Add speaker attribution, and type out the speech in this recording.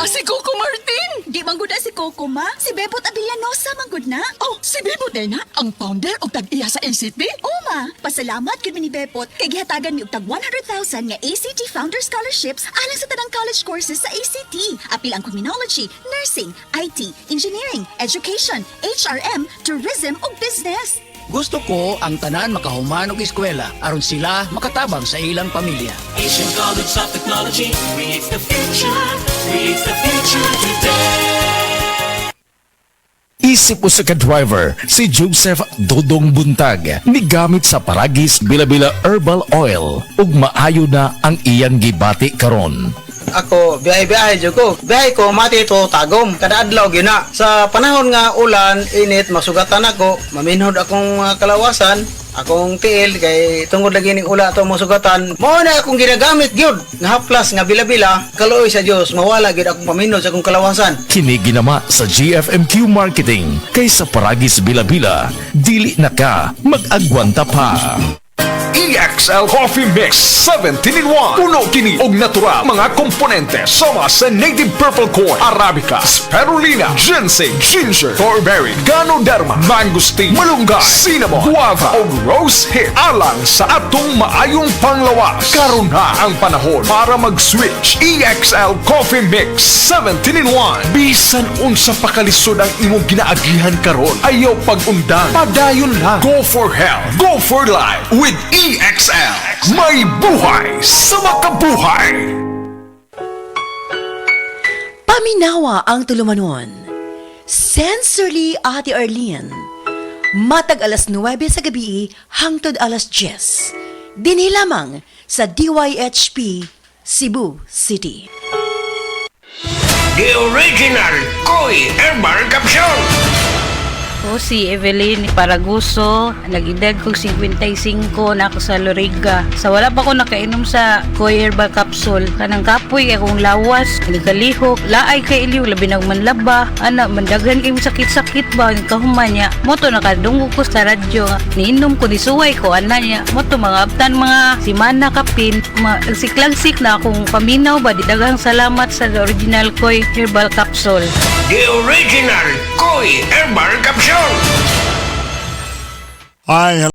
Speaker 1: si Coco Martin.
Speaker 2: Di manggod na si Coco, ma. Si Bebot Avillanosa manggod na.
Speaker 1: Oh, si Bebot na ang founder o tag-iya sa ACT?
Speaker 2: Oo, ma. Pasalamat gud mi ni Bebot kay gihatagan mi og tag 100,000 nga ACT Founder Scholarships alang sa tanang college courses sa ACT. Apil ang criminology, nursing, IT, engineering, education, HRM, tourism ug business.
Speaker 3: Gusto ko ang tanan makahuman og eskwela aron sila makatabang sa ilang pamilya.
Speaker 4: Asian College of Technology creates the future today.
Speaker 5: Isip mo sa ka-driver, si Joseph Dodong Buntag, migamit sa Paragis Bila-Bila Herbal Oil, ug maayo na ang iyang gibati karon.
Speaker 6: Ako, biyahe-biyahe dyan ko. Biyahe ko, mati ito, tagom. Kada adlaw, gina. Sa panahon nga ulan, init, masugatan ako, maminhod akong kalawasan, akong tiil, kay tungod lagi ning ula ito masugatan. Mao na akong ginagamit, gyud. Nga haplas, nga bila-bila, kaluoy sa Diyos, mawala gyud akong paminhod sa akong kalawasan.
Speaker 5: Kini ginama sa GFMQ Marketing, kay sa Paragis Bila-Bila, dili na ka mag-agwanta pa.
Speaker 7: EXL Coffee Mix 17-in-1. Puno kini og natural mga komponente sama sa native purple corn, arabica, spirulina, ginseng, ginger, thornberry, ganoderma, mangosteen, malunggay, cinnamon, guava ug rose hip alang sa atong maayong panglawas. Karon na ang panahon para mag-switch. EXL Coffee Mix 17-in-1. Bisan unsa pa kalisod ang imong ginaagihan karon, ayaw pag-undang, padayon lang. Go for health, go for life with EXL. May buhay sa makabuhay.
Speaker 8: Paminawa ang tulumanon. Sensorily Ate Arlene. Matag alas 9 sa gabi hangtod alas 10. Dinhi lamang sa DYHP Cebu City.
Speaker 9: The original Koi Herbal Capsule.
Speaker 10: O si Evelyn Paraguso, nag-edad kong 55 na ako sa Loriga. Sa wala pa ko nakainom sa Koi Herbal Capsule, kanang kapoy kay akong lawas, nagkalihok, laay kay iliw, labi ng manlaba, anak, mandaghan kay sakit-sakit ba, kahuman niya. Moto nakadunggo ko sa radyo, niinom ko, nisuway ko, ana niya. Moto mga abtan, mga simana kapin, nagsiklagsik na akong paminaw ba, di daghang salamat sa original Koi Herbal Capsule.
Speaker 9: The original Koi Herbal Capsule.
Speaker 11: Hi,